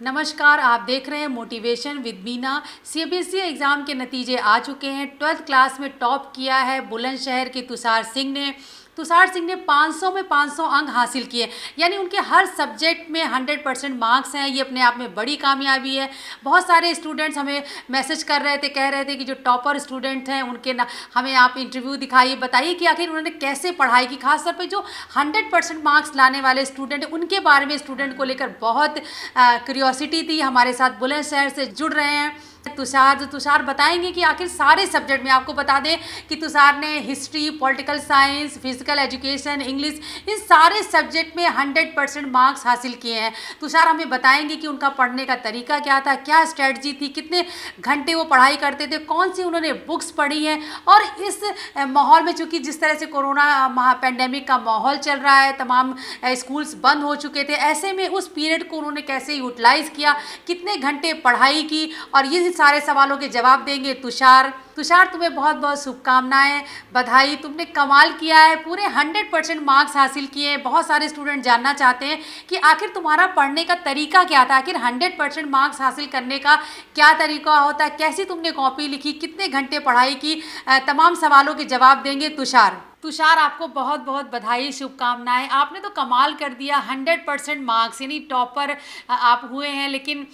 नमस्कार, आप देख रहे हैं motivation with Meena. CBSE exam के नतीजे आ चुके हैं। 12th क्लास में टॉप किया है बुलंदशहर के तुषार सिंह ने। तुषार सिंह ने 500 में 500 अंक हासिल किए, यानी उनके हर सब्जेक्ट में 100% मार्क्स हैं। ये अपने आप में बड़ी कामयाबी है। बहुत सारे स्टूडेंट्स हमें मैसेज कर रहे थे, कह रहे थे कि जो टॉपर स्टूडेंट हैं उनके ना हमें आप इंटरव्यू दिखाइए, बताइए कि आखिर उन्होंने कैसे पढ़ाई की। खासतौर पे जो 100% मार्क्स लाने वाले स्टूडेंट हैं उनके बारे में स्टूडेंट को लेकर बहुत क्यूरियोसिटी थी। हमारे साथ बुलंदशहर से जुड़ रहे हैं तुषार बताएंगे कि आखिर सारे सब्जेक्ट में, आपको बता दें कि तुषार ने history, political science, physical education, English, इन सारे सब्जेक्ट में 100% मार्क्स हासिल किए हैं। तुषार हमें बताएंगे कि उनका पढ़ने का तरीका क्या था, क्या स्ट्रेटजी थी, कितने घंटे वो पढ़ाई करते थे, कौन सी उन्होंने बुक्स पढ़ी हैं। और इस माहौल में, चूँकि जिस तरह से कोरोना पैंडेमिक का माहौल चल रहा है, तमाम स्कूल्स बंद हो चुके थे, ऐसे में उस पीरियड को उन्होंने कैसे यूटिलाइज़ किया, कितने घंटे पढ़ाई की, और ये सारे सवालों के जवाब देंगे तुषार तुम्हें बहुत बहुत शुभकामनाएं, बधाई, तुमने कमाल किया है, पूरे 100% मार्क्स हासिल किए हैं। बहुत सारे स्टूडेंट जानना चाहते हैं कि आखिर तुम्हारा पढ़ने का तरीका क्या था, आखिर 100% मार्क्स हासिल करने का क्या तरीका होता है, कैसी तुमने कॉपी लिखी, कितने घंटे पढ़ाई की। तमाम सवालों के जवाब देंगे तुषार, आपको बहुत बहुत बधाई, शुभकामनाएं। आपने तो कमाल कर दिया, 100% मार्क्स, यानी टॉपर आप हुए हैं। लेकिन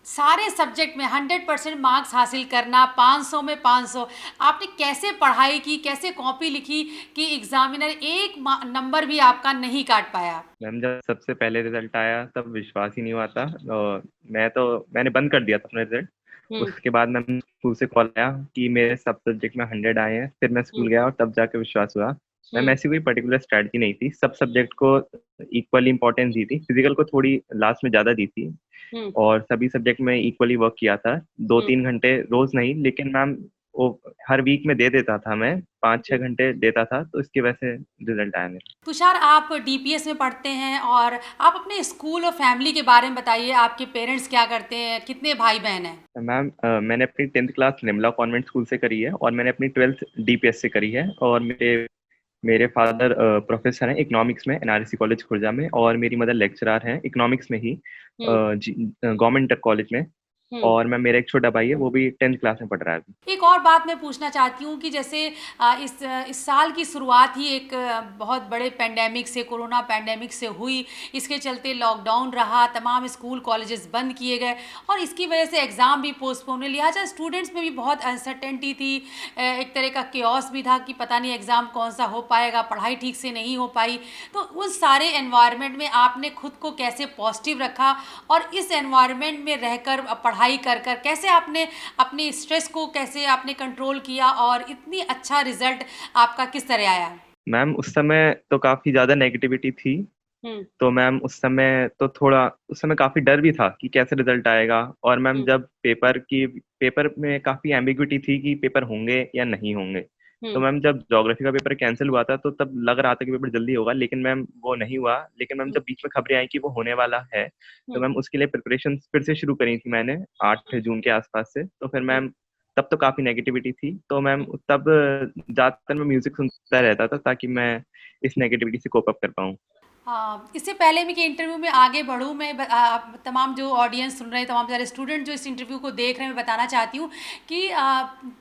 सारे सब्जेक्ट में 100% मार्क्स हासिल करना, 500 में 500, आपने कैसे पढ़ाई की, कैसे कॉपी लिखी कि एग्जामिनर एक नंबर भी आपका नहीं काट पाया? मैम, जब सबसे पहले रिजल्ट आया तब विश्वास ही नहीं हुआ था। मैंने बंद कर दिया था अपना रिजल्ट। हम्म। उसके बाद मैम स्कूल से कॉल आया कि मेरे सब सब्जेक्ट में 100 आए हैं। फिर मैं स्कूल हम्म। गया और तब जाके विश्वास हुआ। मैम, हम्म। ऐसी कोई पर्टिकुलर स्ट्रैटेजी नहीं थी, सब सब्जेक्ट को इक्वली इंपॉर्टेंस दी थी, फिजिकल को थोड़ी लास्ट में ज़्यादा दी थी। हम्म। और सभी सब्जेक्ट में इक्वली वर्क किया था। दो हम्म। तीन घंटे रोज नहीं, लेकिन मैम वो हर वीक में दे देता था, मैं 5-6 घंटे देता था, तो इसकी वजह से रिजल्ट आया मेरा। तुषार, आप डीपीएस में पढ़ते हैं, और आप अपने स्कूल और फैमिली के बारे में बताइए। आपके पेरेंट्स क्या करते हैं, कितने भाई बहन हैं? मैम, मैंने अपनी 10th क्लास निमला कॉन्वेंट स्कूल से करी है और मैंने अपनी 12th डीपीएस से करी है। और मेरे मेरे फादर प्रोफेसर हैं इकोनॉमिक्स में एनआरएससी कॉलेज खुर्जा में, और मेरी मदर लेक्चरर हैं इकोनॉमिक्स में ही हम्म। गवर्नमेंट इंटर कॉलेज में। हम्म। और मैं मेरा एक छोटा भाई है, वो भी 10th क्लास में पढ़ रहा है अभी। एक और बात मैं पूछना चाहती हूँ कि जैसे इस साल की शुरुआत ही एक बहुत बड़े पैंडेमिक से, कोरोना पैंडेमिक से हुई। इसके चलते लॉकडाउन रहा, तमाम स्कूल कॉलेजेस बंद किए गए, और इसकी वजह से एग्ज़ाम भी पोस्टपोन हुए। लिहाजा स्टूडेंट्स में भी बहुत अनसर्टेनिटी थी, एक तरह का केओस भी था कि पता नहीं एग्ज़ाम कौन सा हो पाएगा, पढ़ाई ठीक से नहीं हो पाई। तो उस सारे एनवायरनमेंट में आपने खुद को कैसे पॉजिटिव रखा, और इस एनवायरनमेंट में रहकर पढ़ाई कर कर कैसे आपने अपने स्ट्रेस को कैसे आपने कंट्रोल किया, और इतनी अच्छा रिजल्ट आपका किस तरह आया? मैम, उस समय तो काफ़ी ज़्यादा नेगेटिविटी थी। हम्म। तो मैम उस समय काफ़ी डर भी था कि कैसे रिजल्ट आएगा। और मैम, हम्म। जब पेपर में काफ़ी एम्बिग्विटी थी कि पेपर होंगे या नहीं होंगे। तो हम्म। मैम, जब ज्योग्राफी का पेपर कैंसिल हुआ था तो तब लग रहा था कि पेपर जल्दी होगा, लेकिन मैम वो नहीं हुआ। लेकिन मैम, हम्म। जब बीच में खबरें आई कि वो होने वाला है, तो हम्म। मैम उसके लिए प्रिपरेशन फिर से शुरू करी थी मैंने 8 जून के आसपास से। तो फिर हम्म। मैम, तब तो काफ़ी नेगेटिविटी थी, तो मैम हम्म। तब ज़्यादातर मैं म्यूज़िक सुनता रहता था ताकि मैं इस नेगेटिविटी से कोप अप कर पाऊँ। हाँ, इससे पहले मैं कि इंटरव्यू में आगे बढ़ूँ, तमाम जो ऑडियंस सुन रहे हैं, तमाम सारे स्टूडेंट जो इस इंटरव्यू को देख रहे हैं, मैं बताना चाहती हूँ कि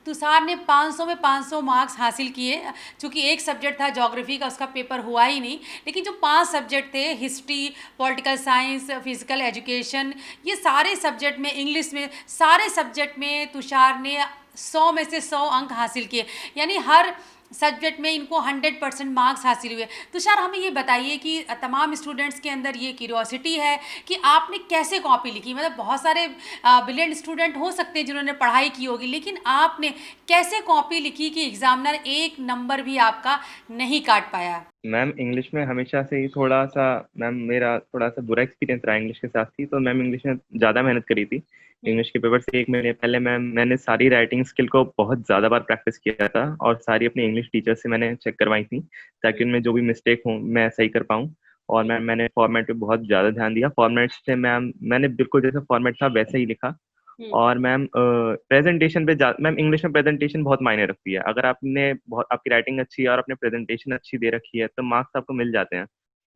तुषार ने 500 में 500 मार्क्स हासिल किए। चूँकि एक सब्जेक्ट था ज्योग्राफी का, उसका पेपर हुआ ही नहीं, लेकिन जो 5 सब्जेक्ट थे, history, political science, physical education, ये सारे सब्जेक्ट में, इंग्लिश में, सारे सब्जेक्ट में तुषार ने 100 में से 100 अंक हासिल किए, यानी हर सब्जेक्ट में इनको 100% मार्क्स हासिल हुए। तुषार, हमें ये बताइए कि तमाम स्टूडेंट्स के अंदर ये क्यूरियोसिटी है कि आपने कैसे कॉपी लिखी। मतलब बहुत सारे ब्रिलियंट स्टूडेंट हो सकते हैं जिन्होंने पढ़ाई की होगी, लेकिन आपने कैसे कॉपी लिखी कि एग्जामिनर एक नंबर भी आपका नहीं काट पाया? मैम, इंग्लिश में हमेशा से ही थोड़ा-सा, मैम मेरा थोड़ा-सा बुरा एक्सपीरियंस रहा इंग्लिश के साथ ही, तो मैम इंग्लिश में ज़्यादा मेहनत करी थी। हम्म। इंग्लिश के पेपर से 1 महीने पहले मैम मैंने सारी राइटिंग स्किल को बहुत ज़्यादा बार प्रैक्टिस किया था, और सारी अपनी इंग्लिश टीचर से मैंने चेक करवाई थी, ताकि उनमें जो भी मिस्टेक हो मैं सही कर पाऊँ। और हम्म। मैम, मैंने फॉर्मेट पे बहुत ज़्यादा ध्यान दिया। फॉर्मेट से मैम मैंने बिल्कुल जैसा फॉर्मेट था वैसे ही लिखा। हम्म। और मैम, मैम इंग्लिश में प्रेजेंटेशन बहुत मायने रखती है। अगर आपने बहुत आपकी राइटिंग अच्छी है और आपने प्रेजेंटेशन अच्छी दे रखी है, तो मार्क्स आपको मिल जाते हैं।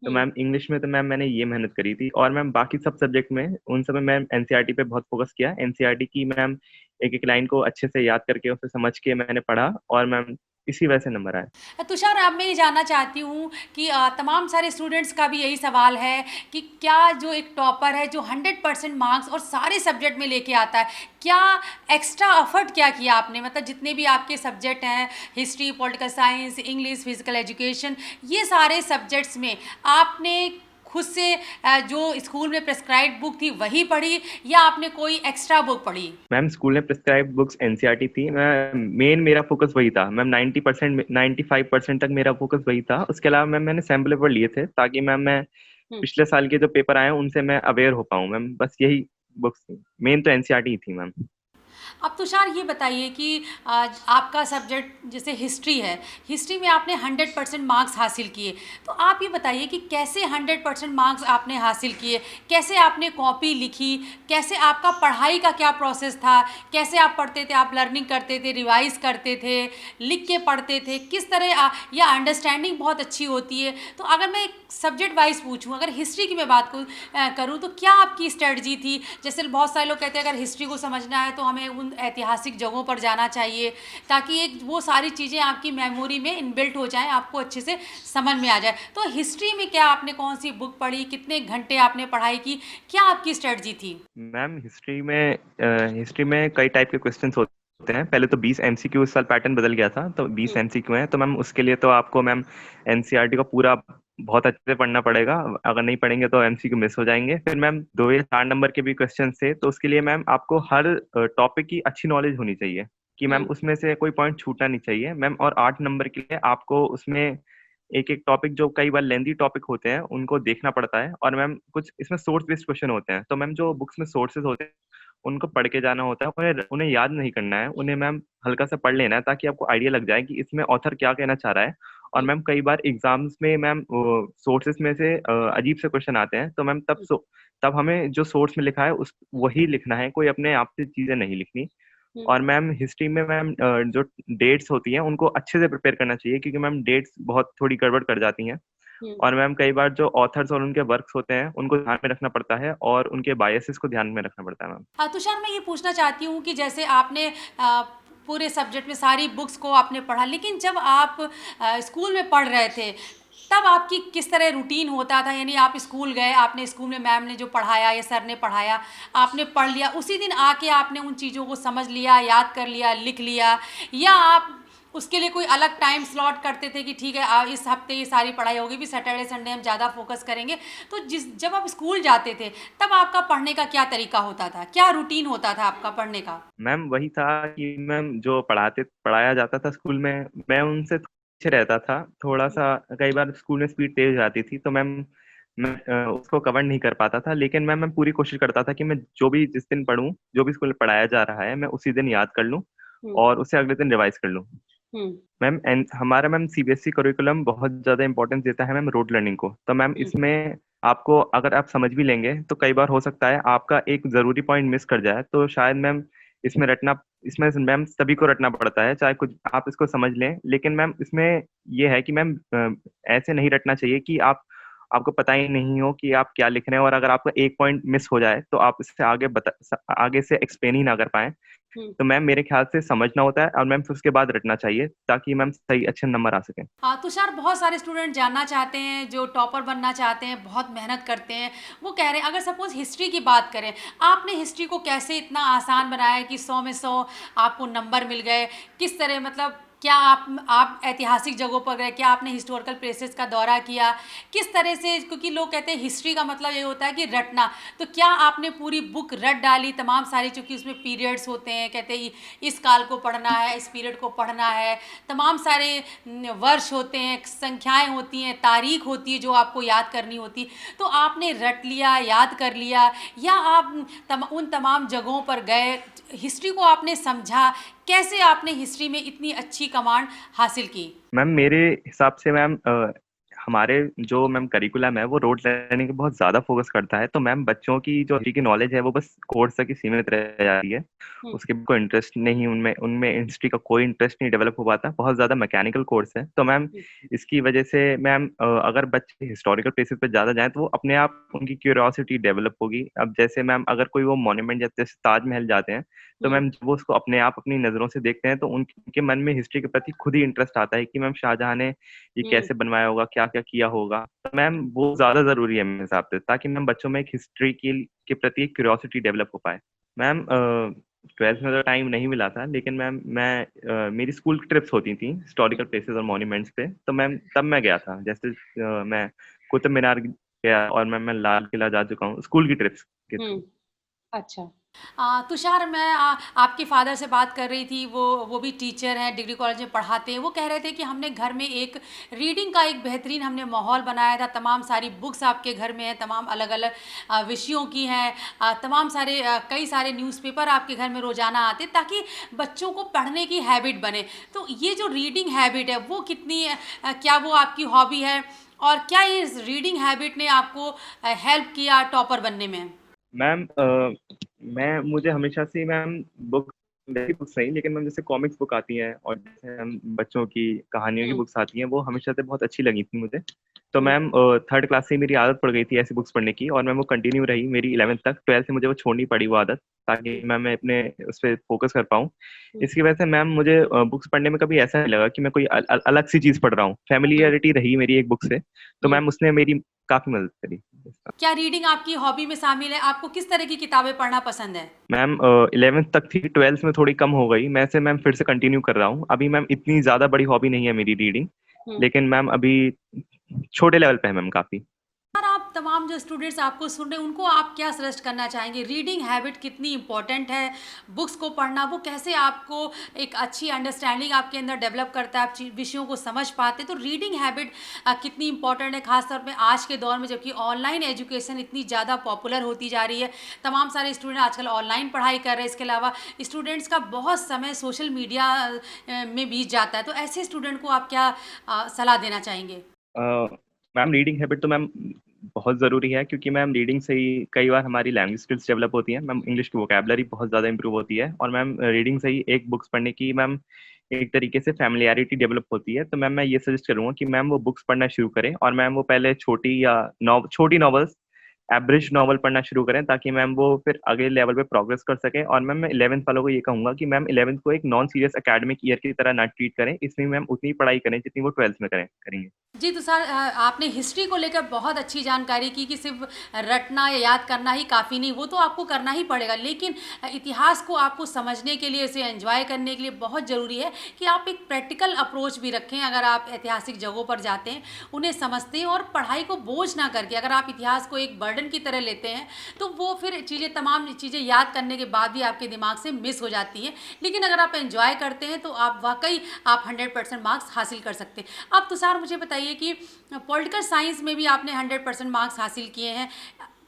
तो हुँ। मैम इंग्लिश में तो मैम मैंने ये मेहनत करी थी, और मैम बाकी सब सब्जेक्ट में उन सब में मैम एनसीईआरटी पे बहुत फ़ोकस किया। एनसीईआरटी की मैम एक-एक लाइन को अच्छे से याद करके उसे समझ के मैंने पढ़ा, और मैम इसी वजह से नंबर आए। तुषार, अब मैं ये जानना चाहती हूँ कि तमाम सारे स्टूडेंट्स का भी यही सवाल है कि क्या जो एक टॉपर है जो 100% मार्क्स और सारे सब्जेक्ट में लेके आता है, क्या एक्स्ट्रा एफर्ट क्या किया आपने? मतलब जितने भी आपके सब्जेक्ट हैं, history, political science, English, physical education, ये सारे सब्जेक्ट्स में आपने खुद से जो स्कूल में प्रेस्क्राइब्ड बुक थी वही पढ़ी, या आपने कोई एक्स्ट्रा बुक पढ़ी? मैम स्कूल में प्रिस्क्राइब्ड बुक्स एनसीईआरटी थी। मेरा फ़ोकस वही था। मैम 90% 95% तक मेरा फ़ोकस वही था। उसके अलावा मैम मैंने सैंपल पेपर लिए थे, ताकि मैम मैं हुँ। पिछले साल के जो पेपर आए हैं उनसे मैं अवेयर हो पाऊँ मैम, बस यही बुक्स थी। मेन तो एनसीईआरटी ही थी मैम। अब तुषार ये बताइए कि आपका सब्जेक्ट जैसे हिस्ट्री है, हिस्ट्री में आपने 100% मार्क्स हासिल किए, तो आप ये बताइए कि कैसे 100% मार्क्स आपने हासिल किए? कैसे आपने कॉपी लिखी? कैसे आपका पढ़ाई का क्या प्रोसेस था? कैसे आप पढ़ते थे? आप लर्निंग करते थे, रिवाइज़ करते थे, लिख के पढ़ते थे? किस तरह या अंडरस्टैंडिंग बहुत अच्छी होती है? तो अगर मैं एक सब्जेक्ट वाइज़ पूछूँ, अगर हिस्ट्री की मैं बात करूँ, तो क्या आपकी स्ट्रेटजी थी? जैसे बहुत सारे लोग कहते हैं अगर हिस्ट्री को समझना है तो हमें उन ऐतिहासिक जगहों पर जाना चाहिए, ताकि एक वो सारी चीज़ें आपकी मेमोरी में इनबिल्ट हो जाएं, आपको अच्छे से समझ में आ जाए। तो हिस्ट्री में क्या आपने कौन सी बुक पढ़ी, कितने घंटे आपने पढ़ाई की, क्या आपकी स्ट्रेटजी थी? मैम हिस्ट्री में कई टाइप के क्वेश्चंस होते हैं। पहले तो 20 एमसीक्यू, इस साल पैटर्न बदल गया था, तो 20 हम्म, एमसीक्यू हैं। तो मैम उसके लिए तो आपको मैम एनसीईआरटी का पूरा बहुत अच्छे से पढ़ना पड़ेगा। अगर नहीं पढ़ेंगे तो एमसीक्यू मिस हो जाएंगे। फिर मैम 2 या 4 नंबर के भी क्वेश्चन थे, तो उसके लिए मैम आपको हर टॉपिक की अच्छी नॉलेज होनी चाहिए, कि मैम हम्म, उसमें से कोई पॉइंट छूटना नहीं चाहिए मैम। और 8 नंबर के लिए आपको उसमें एक-एक टॉपिक, जो कई बार लेंथी टॉपिक होते हैं, उनको देखना पड़ता है। और मैम कुछ इसमें सोर्स बेस्ड क्वेश्चन होते हैं, तो मैम जो बुक्स में सोर्सेज़ होते हैं, उनको पढ़ के जाना होता है। उन्हें उन्हें याद नहीं करना है, उन्हें मैम हल्का सा पढ़ लेना है, ताकि आपको आइडिया लग जाए कि इसमें ऑथर क्या कहना चाह रहा है। और हम्म, मैम कई बार एग्ज़ाम्स में मैम सोर्सेज़ में से अजीब से क्वेश्चन आते हैं, तो मैम तब हमें जो सोर्स में लिखा है उस वही लिखना है, कोई अपने आप से चीज़ें नहीं लिखनी। हम्म, और मैम हिस्ट्री में मैम जो डेट्स होती हैं, उनको अच्छे से प्रिपेयर करना चाहिए, क्योंकि मैम डेट्स बहुत थोड़ी गड़बड़ कर जाती हैं। हम्म। और मैम कई बार जो ऑथर्स और उनके वर्क्स होते हैं, उनको ध्यान में रखना पड़ता है, और उनके बायसेस को ध्यान में रखना पड़ता है मैम। तुषार, मैं ये पूछना चाहती हूँ कि जैसे आपने पूरे सब्जेक्ट में सारी बुक्स को आपने पढ़ा, लेकिन जब आप स्कूल में पढ़ रहे थे तब आपकी किस तरह रूटीन होता था? यानी आप स्कूल गए, आपने स्कूल में मैम ने जो पढ़ाया या सर ने पढ़ाया, आपने पढ़ लिया, उसी दिन आके आपने उन चीज़ों को समझ लिया, याद कर लिया, लिख लिया, या आप उसके लिए कोई अलग टाइम स्लॉट करते थे कि ठीक है इस हफ्ते ये सारी पढ़ाई होगी, भी सैटरडे संडे हम ज़्यादा फोकस करेंगे? तो जब आप स्कूल जाते थे तब आपका पढ़ने का क्या तरीका होता था, क्या रूटीन होता था आपका पढ़ने का? मैम वही था कि मैम जो पढ़ाया जाता था स्कूल में, मैं उनसे पीछे रहता था। थोड़ा-सा कई बार स्कूल में स्पीड तेज़ हो जाती थी, तो मैं उसको कवर नहीं कर पाता था। लेकिन मैं पूरी कोशिश करता था कि मैं जो भी जिस दिन पढ़ूँ, जो भी स्कूल में पढ़ाया जा रहा है, मैं उसी दिन याद कर लूँ, हम्म, और उसे अगले दिन रिवाइज़ कर लूँ। हम्म, मैम हमारा मैम सीबीएसई करिकुलम बहुत ज़्यादा इम्पोर्टेंस देता है मैम रोड लर्निंग को। तो मैम हम्म, इसमें आपको, अगर आप समझ भी लेंगे, तो कई बार हो सकता है आपका एक ज़रूरी पॉइंट मिस कर जाए। तो शायद मैम इसमें मैम सभी को रटना पड़ता है, चाहे कुछ आप इसको समझ लें। लेकिन मैम इसमें ये है कि मैम ऐसे नहीं रटना चाहिए कि आपको पता ही नहीं हो कि आप क्या लिख रहे हैं, और अगर आपका एक पॉइंट मिस हो जाए, तो आप इससे आगे से एक्सप्लेन ही ना कर पाएँ। हम्म। तो मैम मेरे ख्याल से समझना होता है, और मैम फिर उसके बाद रटना चाहिए, ताकि मैम सही अच्छे नंबर आ सकें। हाँ तुषार, बहुत सारे स्टूडेंट जानना चाहते हैं, जो टॉपर बनना चाहते हैं, बहुत मेहनत करते हैं, वो कह रहे हैं अगर सपोज हिस्ट्री की बात करें, आपने हिस्ट्री को कैसे इतना आसान बनाया कि 100 में 100 आपको नंबर मिल गए? किस तरह, मतलब क्या आप ऐतिहासिक जगहों पर गए? क्या आपने हिस्टोरिकल प्लेसेस का दौरा किया? किस तरह से, क्योंकि लोग कहते हैं हिस्ट्री का मतलब ये होता है कि रटना, तो क्या आपने पूरी बुक रट डाली तमाम सारी, चूँकि उसमें पीरियड्स होते हैं, कहते हैं इस काल को पढ़ना है, इस पीरियड को पढ़ना है, तमाम सारे वर्ष होते हैं, संख्याएं होती हैं, तारीख होती है जो आपको याद करनी होती, तो आपने रट लिया, याद कर लिया, या आप उन तमाम जगहों पर गए, हिस्ट्री को आपने समझा? कैसे आपने हिस्ट्री में इतनी अच्छी कमांड हासिल की? मैम मेरे हिसाब से मैम हमारे जो मैम करिकुलम है वो रोड लर्निंग पे बहुत ज़्यादा फ़ोकस करता है, तो मैम बच्चों की जो हिस्ट्री की नॉलेज है वो बस कोर्स तक ही सीमित रह जाती है। हुँ, उसके कोई इंटरेस्ट नहीं उनमें उनमें हिस्ट्री का कोई इंटरेस्ट नहीं डेवलप हो पाता, बहुत ज़्यादा मैकेनिकल कोर्स है। तो मैम हुँ, इसकी वजह से मैम अगर बच्चे हिस्टोरिकल प्लेसेस पे ज़्यादा जाएँ तो वो अपने आप उनकी क्यूरियोसिटी डेवलप होगी। अब जैसे मैम अगर कोई वो मॉन्यूमेंट जैसे ताजमहल जाते हैं, तो हुँ, मैम जब वो उसको अपने आप अपनी नज़रों से देखते हैं तो उनके मन में हिस्ट्री के प्रति खुद ही इंटरेस्ट आता है कि मैम शाहजहाँ ने ये हुँ। कैसे बनवाया होगा, क्या-क्या किया होगा। तो मैम वो ज़्यादा ज़रूरी है मेरे हिसाब से ताकि मैम बच्चों में एक हिस्ट्री के प्रति एक क्यूरियोसिटी डेवलप हो पाए। मैम 12th में तो टाइम नहीं मिला था लेकिन मैम मेरी स्कूल की ट्रिप्स होती थी हिस्टोरिकल प्लेसेस और मॉन्यूमेंट्स पे, तो मैम तब मैं गया था। जैसे मैं कुतुब मीनार गया और मैम मैं लाल किला जा चुका हूँ स्कूल की ट्रिप्स के थ्रू। हुँ, अच्छा। तुषार मैं आपके फ़ादर से बात कर रही थी, वो भी टीचर हैं, डिग्री कॉलेज में पढ़ाते हैं। वो कह रहे थे कि हमने घर में एक रीडिंग का एक बेहतरीन हमने माहौल बनाया था, तमाम सारी बुक्स आपके घर में हैं, तमाम अलग-अलग विषयों की हैं, तमाम सारे कई सारे न्यूज़पेपर आपके घर में रोज़ाना आते ताकि बच्चों को पढ़ने की हैबिट बने। तो ये जो रीडिंग हैबिट है वो कितनी क्या वो आपकी हॉबी है? और क्या इस रीडिंग हैबिट ने आपको हेल्प किया टॉपर बनने में? मैम मैं मुझे हमेशा से मैम बुक वैसी बुक्स नहीं लेकिन मैम जैसे कॉमिक्स बुक आती हैं और जैसे हम बच्चों की कहानियों की हुँ, बुक्स आती हैं वो हमेशा से बहुत अच्छी लगी थी मुझे। तो हुँ, मैम 3rd क्लास से ही मेरी आदत पड़ गई थी ऐसी बुक्स पढ़ने की और मैम वो कंटिन्यू रही मेरी 11th तक। 12th से मुझे वो छोड़नी पड़ी वो आदत ताकि हुँ, मैं अपने उस पे फ़ोकस कर पाऊँ। हुँ, इसकी वजह से मैम मुझे बुक्स पढ़ने में कभी ऐसा नहीं लगा कि मैं कोई अलग सी चीज़ पढ़ रहा हूँ। हुँ, फ़ैमिलियरिटी रही मेरी एक बुक से, तो हुँ। मैम उसने मेरी काफ़ी मदद करी। क्या रीडिंग आपकी हॉबी में शामिल है? आपको किस तरह की किताबें पढ़ना पसंद है? मैम 11th तक थी, 12th में थोड़ी कम हो गई। मैं इसे मैम फिर से कंटिन्यू कर रहा हूँ। अभी मैम इतनी ज़्यादा बड़ी हॉबी नहीं है मेरी रीडिंग, हुँ। लेकिन मैम अभी छोटे लेवल पे है मैम काफ़ी। और आप तमाम जो स्टूडेंट्स आपको सुन रहे हैं, उनको आप क्या सजेस्ट करना चाहेंगे? रीडिंग हैबिट कितनी इम्पोर्टेंट है? बुक्स को पढ़ना, वो कैसे आपको एक अच्छी अंडरस्टैंडिंग आपके अंदर डेवलप करता है, आप विषयों को समझ पाते हैं? तो रीडिंग हैबिट कितनी इम्पोर्टेंट है, ख़ास तौर पे आज के दौर में जबकि ऑनलाइन एजुकेशन इतनी ज़्यादा पॉपुलर होती जा रही है। तमाम सारे स्टूडेंट आजकल ऑनलाइन पढ़ाई कर रहे हैं, इसके अलावा स्टूडेंट्स का बहुत समय सोशल मीडिया में बीत जाता है। तो ऐसे स्टूडेंट को आप क्या सलाह देना चाहेंगे? अ, मैम रीडिंग हैबिट तो मैम बहुत ज़रूरी है क्योंकि मैम रीडिंग से ही कई बार हमारी लैंग्वेज स्किल्स डेवलप होती हैं। मैम इंग्लिश की वोकैब्युलरी बहुत ज़्यादा इम्प्रूव होती है और मैम रीडिंग से ही एक बुक्स पढ़ने की मैम एक तरीके से फ़ैमिलियरिटी डेवलप होती है। तो मैम मैं ये सजेस्ट करूँगा कि मैम वो बुक्स पढ़ना शुरू करें और मैम वो पहले छोटी नॉवेल्स एवरेज नॉवल पढ़ना शुरू करें ताकि मैम वो फिर अगले लेवल पे प्रोग्रेस कर सकें और मैम मैं 11th वालों को ये कहूँगा कि मैम 11th को एक नॉन सीरियस एकेडमिक ईयर की तरह ना ट्रीट करें। इसमें मैम उतनी पढ़ाई करें जितनी वो 12th में करेंगे। जी, तो सर आपने हिस्ट्री को लेकर बहुत अच्छी जानकारी की कि सिर्फ़ रटना या याद करना ही काफ़ी नहीं, वो तो आपको करना ही पड़ेगा। लेकिन इतिहास को आपको समझने के लिए, इसे एन्जॉय करने के लिए बहुत ज़रूरी है कि आप एक प्रैक्टिकल अप्रोच भी रखें अगर आप ऐतिहासिक जगहों पर जाते हैं, उन्हें समझते हैं और पढ़ाई को बोझ ना करके अगर आप इतिहास को एक बर्डन की तरह लेते हैं, तो वो फिर तमाम चीज़ें याद करने के बाद भी आपके दिमाग से मिस हो जाती हैं। लेकिन अगर आप एन्जॉय करते हैं, तो आप वाक़ई आप 100% मार्क्स हासिल कर सकते हैं। अब तुषार मुझे बताइए कि पॉलिटिकल साइंस में भी आपने 100% मार्क्स हासिल किए हैं।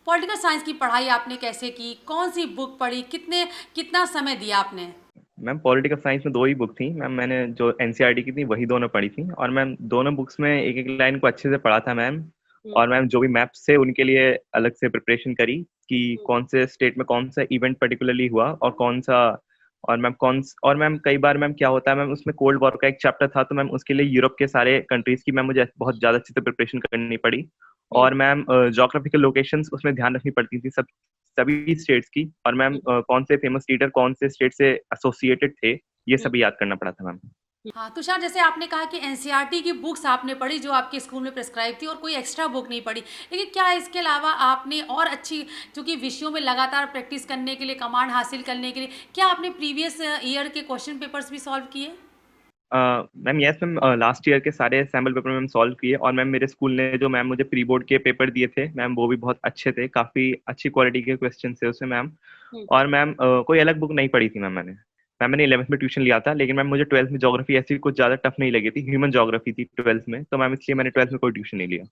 पॉलिटिकल साइंस की पढ़ाई आपने कैसे की? कौन-सी बुक पढ़ी? कितना समय दिया आपने? मैम पॉलिटिकल साइंस में 2 ही बुक थी। मैम मैंने जो एनसीईआरटी की थी वही दोनों पढ़ी थी और मैम दोनों बुक्स में एक-एक लाइन को अच्छे से पढ़ा था मैम हुँ, और मैम जो भी मैप्स थे उनके लिए अलग से प्रिपरेशन करी कि हुँ, कौन से स्टेट में कौन-सा इवेंट पर्टिकुलरली हुआ और कौन-सा और मैम कई बार मैम क्या होता है मैम उसमें कोल्ड वॉर का एक चैप्टर था तो मैम उसके लिए यूरोप के सारे कंट्रीज़ की मैम मुझे बहुत ज़्यादा अच्छे से प्रिपरेशन करनी पड़ी हुँ, और मैम ज्योग्राफिकल लोकेशंस उसमें ध्यान रखनी पड़ती थी सभी स्टेट्स की और मैम हुँ, कौन से फेमस लीडर कौन से स्टेट से एसोसिएटेड थे, ये हुँ। सभी याद करना पड़ा था मैम। हाँ, तुषार जैसे आपने कहा कि एनसीईआरटी की बुक्स आपने पढ़ी जो आपके स्कूल में प्रिस्क्राइब थी और कोई एक्स्ट्रा बुक नहीं पढ़ी। लेकिन क्या इसके अलावा आपने और अच्छी चूँकि विषयों में लगातार प्रैक्टिस करने के लिए, कमांड हासिल करने के लिए, क्या आपने प्रीवियस ईयर के क्वेश्चन पेपर्स भी सॉल्व किए? Ma'am yes ma'am last year के सारे सैंपल पेपर मैम सॉल्व किए और मैम मेरे स्कूल ने जो मैम मुझे प्री बोर्ड के पेपर दिए थे, मैम वो भी बहुत अच्छे थे, काफ़ी अच्छी क्वालिटी के क्वेश्चन थे उसमें मैम। हुँ। और मैम कोई अलग बुक नहीं पढ़ी थी मैम मैंने। मैम मैंने 11th में ट्यूशन लिया था, लेकिन मैम मुझे 12th में ज्योग्राफी ऐसी कुछ ज़्यादा टफ नहीं लगी थी, ह्यूमन ज्योग्राफी थी 12th में, तो मैम इसलिए मैंने 12th में कोई ट्यूशन नहीं लिया।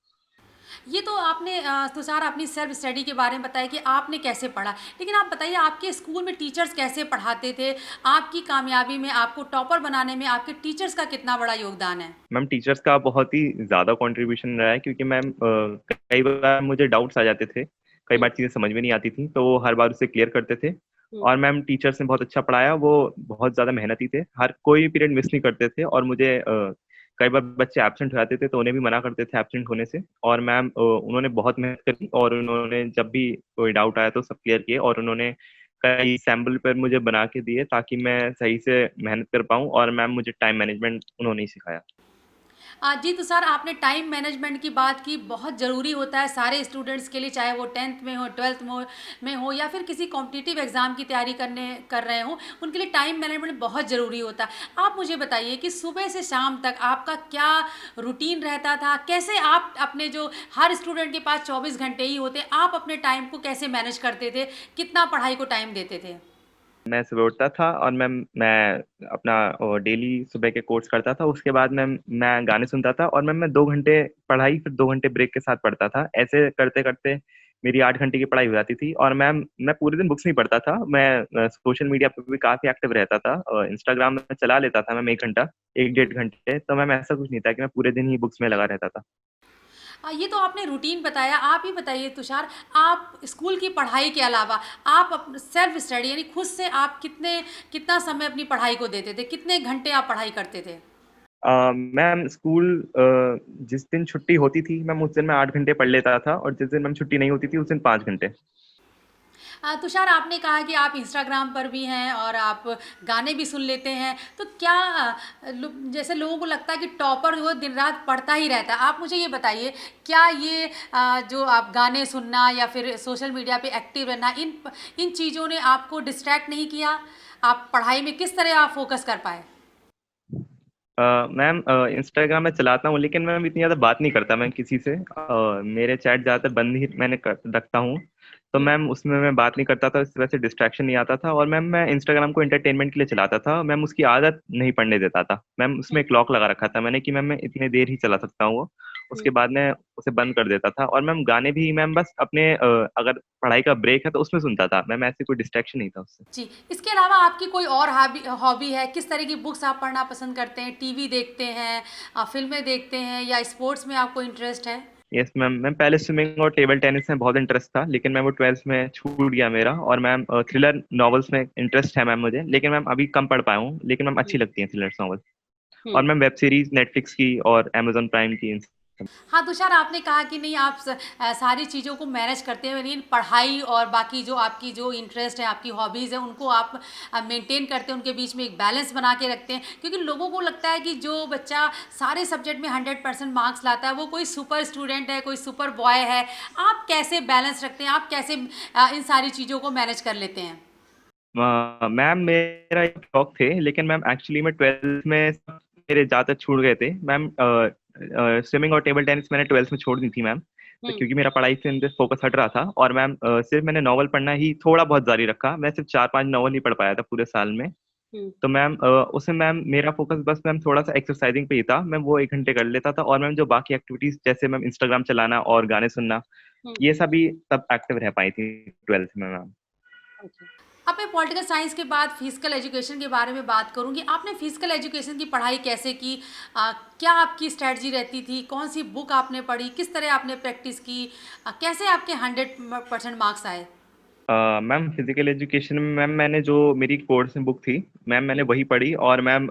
ये तो आपने तुषार अपनी सेल्फ स्टडी के बारे में बताया कि आपने कैसे पढ़ा। लेकिन आप बताइए आपके स्कूल में टीचर्स कैसे पढ़ाते थे? आपकी कामयाबी में, आपको टॉपर बनाने में आपके टीचर्स का कितना बड़ा योगदान है? मैम टीचर्स का बहुत ही ज़्यादा कंट्रीब्यूशन रहा है क्योंकि मैम कई बार मुझे डाउट्स आ जाते थे, कई हुँ, बार चीज़ें समझ में नहीं आती थी, तो वो हर बार उसे क्लियर करते थे हुँ। और मैम टीचर्स ने बहुत अच्छा पढ़ाया, वो बहुत ज़्यादा मेहनती थे, हर कोई पीरियड मिस नहीं करते थे और मुझे कई बार बच्चे एब्सेंट हो जाते थे, तो उन्हें भी मना करते थे एब्सेंट होने से और मैम उन्होंने बहुत मेहनत करी और उन्होंने जब भी कोई डाउट आया तो सब क्लियर किए और उन्होंने कई सैंपल पेपर मुझे बना के दिए ताकि मैं सही से मेहनत कर पाऊँ और मैम मुझे टाइम मैनेजमेंट उन्होंने ही सिखाया। जी तुषार आपने टाइम मैनेजमेंट की बात की, बहुत ज़रूरी होता है सारे स्टूडेंट्स के लिए, चाहे वो 10th में हो, 12th में हो या फिर किसी कॉम्पिटिटिव एग्ज़ाम की तैयारी कर रहे हों, उनके लिए टाइम मैनेजमेंट बहुत ज़रूरी होता है। आप मुझे बताइए कि सुबह से शाम तक आपका क्या रूटीन रहता था? कैसे आप अपने जो हर स्टूडेंट के पास 24 घंटे ही होते, आप अपने टाइम को कैसे मैनेज करते थे? कितना पढ़ाई को टाइम देते थे? मैं सुबह उठता था और मैं अपना डेली सुबह के कोर्स करता था। उसके बाद मैं गाने सुनता था और मैं 2 घंटे पढ़ाई फिर 2 घंटे ब्रेक के साथ पढ़ता था। ऐसे करते-करते मेरी 8 घंटे की पढ़ाई हो जाती थी और मैं पूरे दिन बुक्स नहीं पढ़ता था। मैं सोशल मीडिया पे भी काफ़ी एक्टिव रहता था। इंस्टाग्राम में चला लेता था मैं 1 घंटा, 1 डेढ़ घंटे। तो ऐसा कुछ नहीं था कि मैं पूरे दिन ही बुक्स में लगा रहता था। ये तो आपने रूटीन बताया, आप ही बताइए तुषार, आप स्कूल की पढ़ाई के अलावा आप अप सेल्फ स्टडी यानी खुद से आप कितना समय अपनी पढ़ाई को देते थे? कितने घंटे आप पढ़ाई करते थे? मैम स्कूल जिस दिन छुट्टी होती थी मैम उस दिन मैं 8 घंटे पढ़ लेता था और जिस दिन मैम छुट्टी नहीं होती थी उस दिन 5 घंटे। तुषार आपने कहा कि आप इंस्टाग्राम पर भी हैं और आप गाने भी सुन लेते हैं, तो क्या जैसे लोगों को लगता है कि टॉपर जो है दिन रात पढ़ता ही रहता है, आप मुझे ये बताइए क्या ये जो आप गाने सुनना या फिर सोशल मीडिया पे एक्टिव रहना इन चीज़ों ने आपको डिस्ट्रैक्ट नहीं किया? आप पढ़ाई में किस तरह आप फोकस कर पाए? मैम इंस्टाग्राम मैं चलाता हूँ लेकिन मैम इतनी ज़्यादा बात नहीं करता मैं किसी से। मेरे चैट ज़्यादातर बंद ही मैंने कर रखता हूँ। तो हुँ। मैम उसमें मैं बात नहीं करता था, इस वजह से डिस्ट्रैक्शन नहीं आता था और मैम मैं इंस्टाग्राम को एंटरटेनमेंट के लिए चलाता था। मैम उसकी आदत नहीं पड़ने देता था। मैम उसमें हुँ, एक लॉक लगा रखा था मैंने कि मैम मैं इतनी देर ही चला सकता हूँ वो। हुँ। उसके बाद मैं उसे बंद कर देता था और मैम गाने भी मैम बस अपने अगर पढ़ाई का ब्रेक है तो उसमें सुनता था। मैम ऐसे कोई डिस्ट्रैक्शन नहीं था उससे। जी, इसके अलावा आपकी कोई और हॉबी है? किस तरह की बुक्स आप पढ़ना पसंद करते हैं? टीवी देखते हैं फ़िल्में देखते हैं या स्पोर्ट्स में आपको इंटरेस्ट है? यस मैम, मैम पहले स्विमिंग और टेबल टेनिस में बहुत इंटरेस्ट था, लेकिन मैम वो 12th में छूट गया मेरा और मैम थ्रिलर नॉवेल्स में इंटरेस्ट है मैम मुझे, लेकिन मैम अभी कम पढ़ पाया हूँ, लेकिन मैम हुँ, अच्छी लगती हैं थ्रिलर्स नॉवेल और हुँ। मैम वेब सीरीज़ नेटफ्लिक्स की और अमेज़न प्राइम की इन सब। हाँ, तुषार आपने कहा कि नहीं आप सारी चीज़ों को मैनेज करते हैं लेकिन पढ़ाई और बाकी जो आपकी जो इंटरेस्ट है, आपकी हॉबीज़ हैं उनको आप मेंटेन करते हैं, उनके बीच में एक बैलेंस बना के रखते हैं। क्योंकि लोगों को लगता है कि जो बच्चा सारे सब्जेक्ट में 100% मार्क्स लाता है, वो कोई सुपर स्टूडेंट है, कोई सुपर बॉय है। आप कैसे बैलेंस रखते हैं? आप कैसे इन सारी चीज़ों को मैनेज कर लेते हैं? मैम मेरा एक शौक थे, लेकिन मैम एक्चुअली में 12th में सब मेरे ज़्यादातर छूट गए थे। मैम स्विमिंग और टेबल टेनिस मैंने 12th में छोड़ दी थी मैम, तो हुँ, क्योंकि मेरा पढ़ाई से फोकस हट रहा था और मैम सिर्फ़ मैंने नॉवल पढ़ना ही थोड़ा बहुत जारी रखा। मैं सिर्फ़ 4-5 नॉवल ही पढ़ पाया था पूरे साल में। हुँ, तो मैम उसमें मैम मेरा फ़ोकस बस मैम थोड़ा-सा एक्सरसाइज़िंग पे ही था। मैं वो 1 घंटे कर लेता था और मैम जो बाकी एक्टिविटीज़ जैसे मैम इंस्टाग्राम चलाना और गाने सुनना, हुँ। ये सभी तब एक्टिव रह पाई थी 12th में मैम। ओके। अब मैं पॉलिटिकल साइंस के बाद फिजिकल एजुकेशन के बारे में बात करूंगी। आपने फिजिकल एजुकेशन की पढ़ाई कैसे की? क्या आपकी स्ट्रेटजी रहती थी? कौन सी बुक आपने पढ़ी? किस तरह आपने प्रैक्टिस की? कैसे आपके 100% मार्क्स आए? मैम फिज़िकल एजुकेशन में मैम मैंने जो मेरी कोर्स में बुक थी, मैम मैंने हुँ, वही पढ़ी और मैम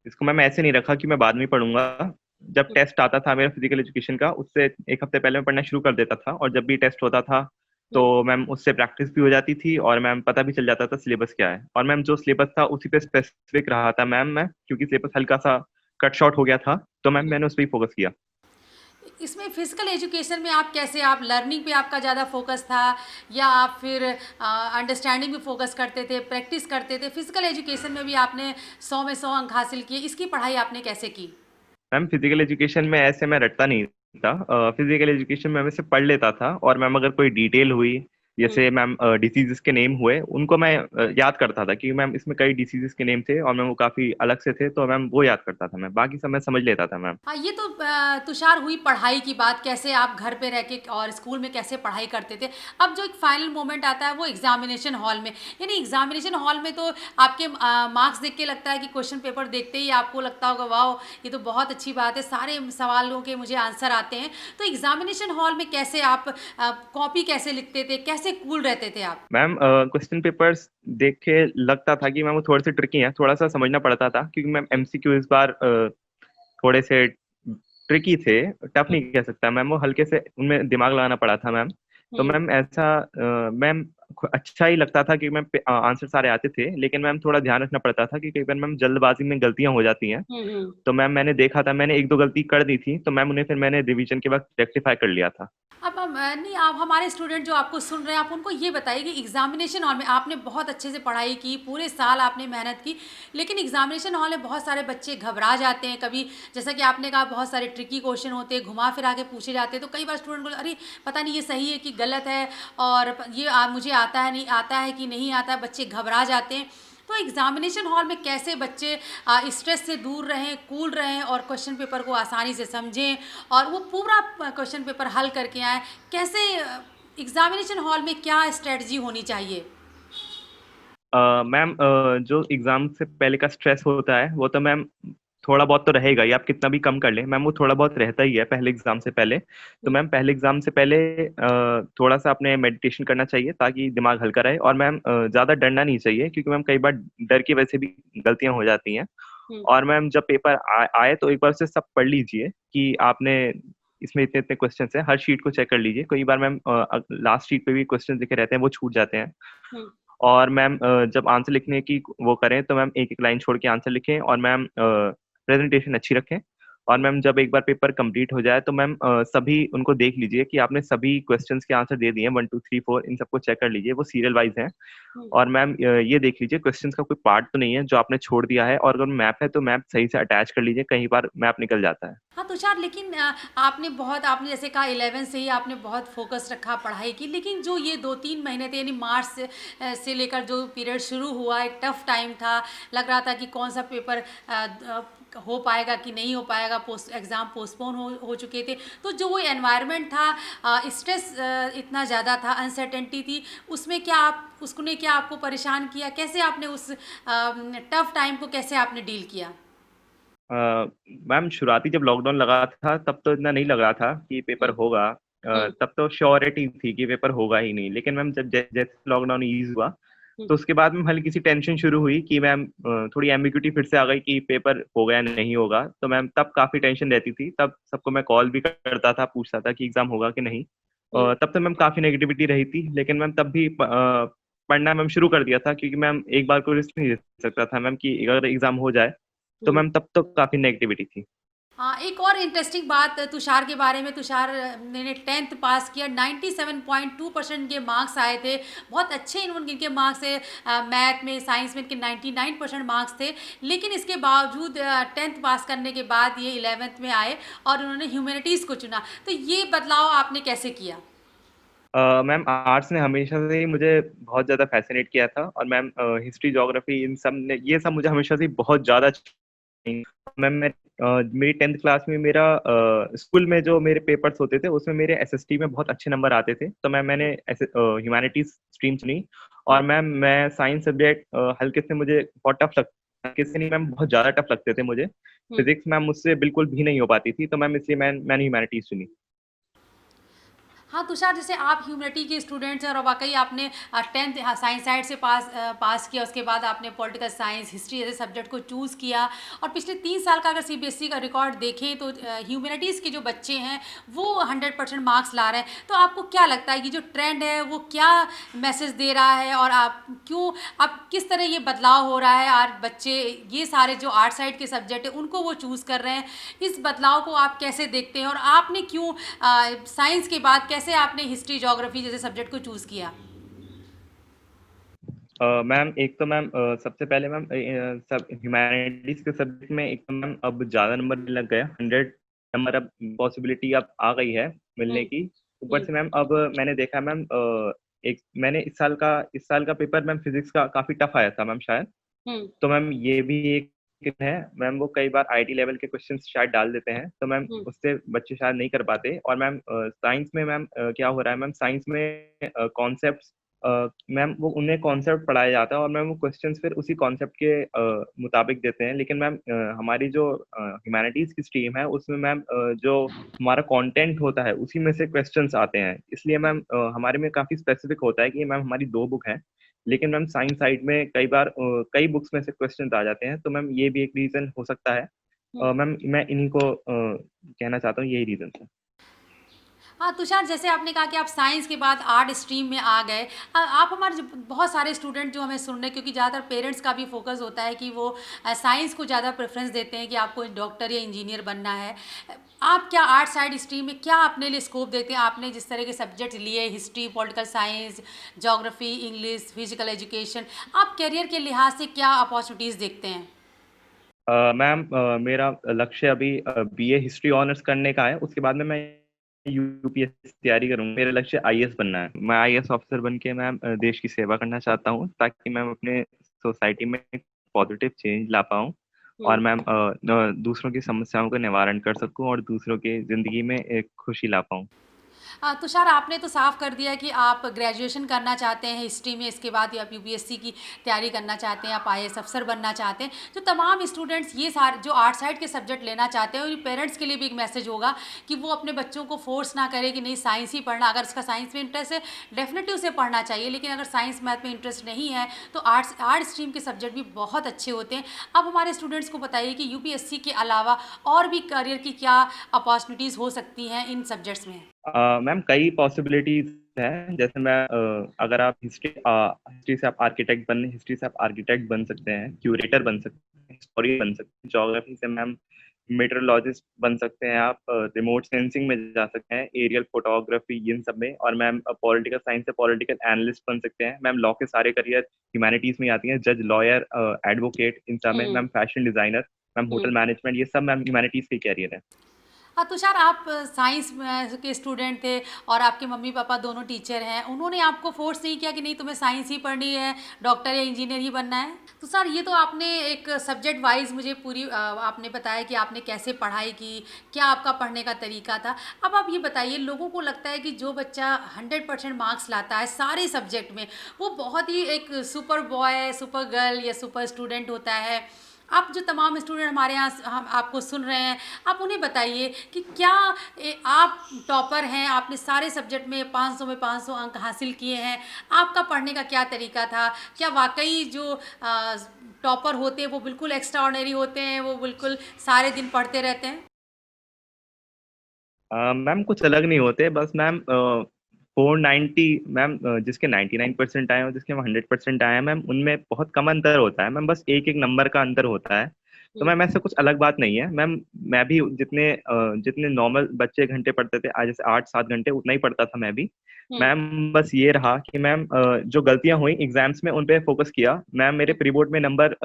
इसको मैम ऐसे नहीं रखा कि मैं बाद में पढ़ूँगा। जब हुँ, टेस्ट आता था मेरा फिज़िकल एजुकेशन का, उससे 1 हफ्ते पहले मैं पढ़ना शुरू कर देता था और जब भी टेस्ट होता था, हुँ। तो मैम उससे प्रैक्टिस भी हो जाती थी और मैम पता भी चल जाता था सिलेबस क्या है और मैम जो सिलेबस था उसी पे स्पेसिफिक रहा था मैम मैं, क्योंकि सिलेबस हल्का-सा कट शॉर्ट हो गया था, तो मैम मैंने उस पे ही फ़ोकस किया। इसमें फिजिकल एजुकेशन में आप कैसे आप लर्निंग पे आपका ज़्यादा फोकस था या आप फिर अंडरस्टैंडिंग पे फोकस करते थे, प्रैक्टिस करते थे? फिजिकल एजुकेशन में भी आपने 100 में 100 अंक हासिल किए। इसकी पढ़ाई आपने कैसे की? मैम फिजिकल एजुकेशन में ऐसे मैं रटता नहीं था। फिजिकल एजुकेशन में मैं सिर्फ पढ़ लेता था और मैम अगर कोई डिटेल हुई जैसे मैम डिसीजेस के नेम हुए उनको मैं याद करता था कि मैम इसमें कई डिसीजेस के नेम थे और मैम वो काफी अलग से थे, तो मैम वो याद करता था, मैं बाकी सब मैं समझ लेता था मैम। हाँ, ये तो तुषार हुई पढ़ाई की बात, कैसे आप घर पे रह के और स्कूल में कैसे पढ़ाई करते थे। अब जो एक फाइनल मोमेंट आता है वो एग्जामिनेशन हॉल में, यानी एग्जामिनेशन हॉल में तो आपके मार्क्स देख के लगता है कि क्वेश्चन पेपर देखते ही आपको लगता होगा वाह ये तो बहुत अच्छी बात है, सारे सवालों के मुझे आंसर आते हैं। तो एग्जामिनेशन हॉल में कैसे आप कॉपी कैसे लिखते थे, कैसे कूल रहते थे आप? मैम क्वेश्चन पेपर्स देख के लगता था कि मैम वो थोड़े से ट्रिकी हैं, थोड़ा सा समझना पड़ता था, क्योंकि मैम एमसीक्यू इस बार थोड़े से ट्रिकी थे, टफ नहीं कह सकता मैम, वो हल्के से उनमें दिमाग लगाना पड़ा था मैम। तो हम्म। मैम ऐसा मैम अच्छा ही लगता था कि मैम आंसर सारे आते थे, लेकिन मैम थोड़ा ध्यान रखना पड़ता था कि कई बार मैम जल्दबाजी में गलतियां हो जाती हैं। हम्म। तो मैम मैंने देखा था, मैंने एक दो गलती कर दी थी, तो मैम उन्हें फिर मैंने रिवीजन के वक्त रेक्टिफाई कर लिया था। अब हम नहीं, आप हमारे स्टूडेंट जो आपको सुन रहे हैं, आप उनको ये बताइए कि एग्जामिनेशन हॉल में आपने बहुत अच्छे से पढ़ाई की, पूरे साल आपने मेहनत की, लेकिन एग्जामिनेशन हॉल में बहुत सारे बच्चे घबरा जाते हैं कभी, जैसा कि आपने कहा बहुत सारे ट्रिकी क्वेश्चन होते हैं, घुमा फिरा के पूछे जाते हैं, तो कई बार स्टूडेंट बोले अरे पता नहीं ये सही है कि गलत है, और ये मुझे आता है नहीं आता है कि नहीं आता है, बच्चे घबरा जाते हैं। तो एग्जामिनेशन हॉल में कैसे बच्चे स्ट्रेस से दूर रहें, कूल रहें और क्वेश्चन पेपर को आसानी से समझें और वो पूरा क्वेश्चन पेपर हल करके आएँ, कैसे एग्जामिनेशन हॉल में क्या स्ट्रेटजी होनी चाहिए? मैम जो एग्जाम से पहले का स्ट्रेस होता है वो तो मैम थोड़ा बहुत तो रहेगा ही, आप कितना भी कम कर लें मैम, वो थोड़ा बहुत रहता ही है पहले एग्जाम से पहले। तो मैम पहले एग्जाम से पहले थोड़ा सा अपने मेडिटेशन करना चाहिए ताकि दिमाग हल्का रहे, और मैम ज्यादा डरना नहीं चाहिए, क्योंकि मैम कई बार डर की वजह से भी गलतियां हो जाती हैं। हम्म। और मैम जब पेपर आए तो एक बार से सब पढ़ लीजिए कि आपने इसमें इतने इतने क्वेश्चन हैं, हर शीट को चेक कर लीजिए, कई बार मैम लास्ट शीट पे भी क्वेश्चन लिखे रहते हैं वो छूट जाते हैं। हम्म। और मैम जब आंसर लिखने की वो करें तो मैम एक एक लाइन छोड़ के आंसर लिखें, और मैम प्रेजेंटेशन अच्छी रखें। और मैम जब एक बार पेपर कंप्लीट हो जाए तो मैम सभी उनको देख लीजिए कि आपने सभी क्वेश्चंस के आंसर दे दिए हैं, 1 2 3 4 इन सबको चेक कर लीजिए, वो सीरियल वाइज हैं। हम्म। और मैम ये देख लीजिए क्वेश्चंस का कोई पार्ट तो नहीं है जो आपने छोड़ दिया है, और अगर मैप है तो मैप सही से अटैच कर लीजिए, कई बार मैप निकल जाता है। हाँ तुषार, लेकिन आपने जैसे कहा 11 से ही आपने बहुत फोकस रखा पढ़ाई की, लेकिन जो ये 2-3 महीने थे यानी मार्च से लेकर जो पीरियड शुरू हुआ, एक टफ टाइम था, लग रहा था कि कौन सा पेपर हो पाएगा कि नहीं हो पाएगा, एग्ज़ाम पोस्टपोन हो चुके थे, तो जो वो एनवायरनमेंट था, स्ट्रेस इतना ज़्यादा था, अनसर्टेनिटी थी, उसमें क्या आप उसने क्या आपको परेशान किया, कैसे आपने उस टफ टाइम को कैसे आपने डील किया? मैम शुरुआती जब लॉकडाउन लगा था तब तो इतना नहीं लग रहा था कि पेपर हम्म। होगा, हम्म। तब तो श्योरिटी थी कि पेपर होगा ही नहीं, लेकिन मैम जब जैसे लॉकडाउन ईज हुआ हम्म। तो उसके बाद में हल्की सी टेंशन शुरू हुई कि मैम थोड़ी एम्बिग्यूटी फिर से आ गई कि पेपर होगा या नहीं होगा, तो मैम तब काफी टेंशन रहती थी, तब सबको मैं कॉल भी करता था, पूछता था कि एग्जाम होगा कि नहीं। हम्म। तब तो मैम काफी नेगेटिविटी रही थी, लेकिन मैम तब भी पढ़ना मैम शुरू कर दिया था, क्योंकि मैम एक बार को रिस्क नहीं ले सकता था मैम कि अगर एग्जाम हो जाए, तो हम्म। मैम तब तो काफी नेगेटिविटी थी। हाँ, एक और इंटरेस्टिंग बात तुषार के बारे में, तुषार ने 10th पास किया, 97.2% के मार्क्स आए थे, बहुत अच्छे इनके मार्क्स थे, मैथ में साइंस में इनके 99% मार्क्स थे, लेकिन इसके बावजूद 10th पास करने के बाद ये 11th में आए और उन्होंने ह्यूमैनिटीज़ को चुना, तो ये बदलाव आपने कैसे किया? मैम आर्ट्स ने हमेशा से ही मुझे बहुत ज़्यादा फैसिनेट किया था, और मैम हिस्ट्री ज्योग्राफी इन सब ने ये सब मुझे हमेशा से ही बहुत ज़्यादा मैम मेरी 10th क्लास में मेरा स्कूल में जो मेरे पेपर्स होते थे उसमें मेरे एसएसटी में बहुत अच्छे नंबर आते थे, तो मैंने ह्यूमैनिटीज स्ट्रीम चुनी। और मैम मैं साइंस सब्जेक्ट हल्के से मुझे बहुत टफ लगता, हल्के से नहीं मैम बहुत ज़्यादा टफ लगते थे मुझे। हम्म। फिजिक्स मैम मुझसे बिल्कुल भी नहीं हो पाती थी, तो मैम इसलिए मैंने ह्यूमैनिटीज चुनी। हाँ तुषार, जैसे आप ह्यूमैनिटी के स्टूडेंट्स हैं और वाकई आपने 10th साइंस साइड से पास किया, उसके बाद आपने पॉलिटिकल साइंस हिस्ट्री जैसे सब्जेक्ट को चूज़ किया, और पिछले 3 साल का अगर सीबीएसई का रिकॉर्ड देखें तो ह्यूमैनिटीज़ के जो बच्चे हैं वो 100% मार्क्स ला रहे हैं, तो आपको क्या लगता है कि जो ट्रेंड है वो क्या मैसेज दे रहा है, और आप किस तरह ये बदलाव हो रहा है और बच्चे ये सारे जो आर्ट साइड के सब्जेक्ट है उनको वो चूज़ कर रहे हैं, इस बदलाव को आप कैसे देखते हैं, और आपने क्यों साइंस के बाद कैसे आपने हिस्ट्री ज्योग्राफी जैसे सब्जेक्ट को चूज किया? मैम एक तो मैम सबसे पहले मैम सब ह्यूमैनिटीज के सब्जेक्ट में एक तो मैम अब ज़्यादा नंबर लग गया, 100 नंबर अब पॉसिबिलिटी अब आ गई है मिलने हम्म। की। ऊपर हम्म। से मैम अब मैंने देखा मैम मैंने इस साल का पेपर मैम फिजिक्स का काफी टफ आया था मैम शायद। हम्म। तो मैम ये भी एक है मैम, वो कई बार आईटी लेवल के क्वेश्चंस शायद डाल देते हैं, तो मैम हम्म। उससे बच्चे शायद नहीं कर पाते। और मैम साइंस में मैम क्या हो रहा है मैम, साइंस में कॉन्सेप्ट्स मैम वो उन्हें कॉन्सेप्ट पढ़ाया जाता है और मैम वो क्वेश्चंस फिर उसी कॉन्सेप्ट के मुताबिक देते हैं। लेकिन मैम हमारी जो ह्यूमैनिटीज की स्ट्रीम है उसमें मैम जो हमारा कंटेंट होता है उसी में से क्वेश्चंस आते हैं। इसलिए मैम हमारे में काफी स्पेसिफिक होता है कि मैम हमारी 2 बुक हैं, लेकिन मैम साइंस साइड में कई बार कई बुक्स में से क्वेश्चन आ जाते हैं। तो मैम ये भी एक रीजन हो सकता है। हम्म। मैम मैं इन्हीं को कहना चाहता हूँ, यही रीजन है। हाँ तुषार, जैसे आपने कहा कि आप साइंस के बाद आर्ट स्ट्रीम में आ गए। आप हमारे बहुत सारे स्टूडेंट जो हमें सुन रहे हैं, क्योंकि ज़्यादातर पेरेंट्स का भी फोकस होता है कि वो साइंस को ज़्यादा प्रेफरेंस देते हैं कि आपको डॉक्टर या इंजीनियर बनना है। आप क्या आर्ट साइड स्ट्रीम में क्या अपने लिए स्कोप देते हैं? आपने जिस तरह के सब्जेक्ट लिए, history, political science, geography, English, physical education, आप करियर के लिहाज से क्या अपॉर्चुनिटीज़ देखते हैं? मैम मेरा लक्ष्य अभी बीए हिस्ट्री ऑनर्स करने का है। उसके बाद में मैं यूपीएससी तैयारी करूंगा। मेरा लक्ष्य आईएएस बनना है। मैं आईएएस ऑफिसर बन के मैम देश की सेवा करना चाहता हूँ, ताकि मैं अपने सोसाइटी में एक पॉजिटिव चेंज ला पाऊँ और हम्म। मैम दूसरों की समस्याओं का निवारण कर सकूँ और दूसरों की जिंदगी में एक खुशी ला पाऊँ। तुषार, आपने तो साफ कर दिया कि आप ग्रेजुएशन करना चाहते हैं हिस्ट्री में, इसके बाद आप यूपीएससी की तैयारी करना चाहते हैं, आप आईएएस अफसर बनना चाहते हैं। जो तमाम स्टूडेंट्स ये सारे जो आर्ट साइड के सब्जेक्ट लेना चाहते हैं, और पेरेंट्स के लिए भी एक मैसेज होगा कि वो अपने बच्चों को फोर्स ना करे कि नहीं साइंस ही पढ़ना। अगर उसका साइंस में इंटरेस्ट है, डेफिनेटली उसे पढ़ना चाहिए, लेकिन अगर साइंस मैथ में इंटरेस्ट नहीं है तो आर्ट स्ट्रीम के सब्जेक्ट भी बहुत अच्छे होते हैं। अब हमारे स्टूडेंट्स को बताइए कि यूपीएससी के अलावा और भी करियर की क्या अपॉर्चुनिटीज़ हो सकती हैं इन सब्जेक्ट्स में? मैम कई पॉसिबिलिटीज हैं। जैसे मैं अगर आप हिस्ट्री से आप आर्किटेक्ट बन सकते हैं, क्यूरेटर बन सकते हैं, हिस्टोरियन बन सकते हैं। ज्योग्राफी से मैम मेट्रोलॉजिस्ट बन सकते हैं आप, रिमोट सेंसिंग में जा सकते हैं, एरियल फोटोग्राफी, इन सब में। और मैम पॉलिटिकल साइंस से पॉलिटिकल एनालिस्ट बन सकते हैं। मैम लॉ के सारे करियर ह्यूमैनिटीज में आती हैं, जज, लॉयर, एडवोकेट, इन सब में। Hmm. Ma'am fashion designer, ma'am hotel hmm. Management, ये सब मैम ह्यूमैनिटीज के कैरियर है। तुषार, आप साइंस के स्टूडेंट थे और आपके मम्मी पापा दोनों टीचर हैं। उन्होंने आपको फोर्स नहीं किया कि नहीं तुम्हें साइंस ही पढ़नी है, डॉक्टर या इंजीनियर ही बनना है? तुषार, ये तो आपने एक सब्जेक्ट वाइज मुझे पूरी आपने बताया कि आपने कैसे पढ़ाई की, क्या आपका पढ़ने का तरीका था। अब आप ये बताइए, लोगों को लगता है कि जो बच्चा 100% मार्क्स लाता है सारे सब्जेक्ट में, वो बहुत ही एक सुपर बॉय, सुपर गर्ल या सुपर स्टूडेंट होता है। आप जो तमाम स्टूडेंट हमारे यहाँ हम आपको सुन रहे हैं, आप उन्हें बताइए कि क्या आप टॉपर हैं, आपने सारे सब्जेक्ट में 500 में 500 अंक हासिल किए हैं, आपका पढ़ने का क्या तरीका था? क्या वाकई जो टॉपर होते हैं वो बिल्कुल एक्स्ट्रा ऑर्डिनरी होते हैं, वो बिल्कुल सारे दिन पढ़ते रहते हैं? मैम कुछ अलग नहीं होते, बस मैम 490 मैम जिसके 99% आए और जिसके 100% आए हैं मैम, उनमें बहुत कम अंतर होता है मैम, बस एक एक नंबर का अंतर होता है। तो हम्म। मैम ऐसा कुछ अलग बात नहीं है मैम। मैं भी जितने नॉर्मल बच्चे घंटे पढ़ते थे, आज जैसे 8-7 घंटे, उतना ही पढ़ता था मैं भी। हम्म। मैम बस ये रहा कि मैम जो गलतियां हुई एग्जाम्स में उन पे फोकस किया। मैम मेरे प्री बोर्ड में नंबर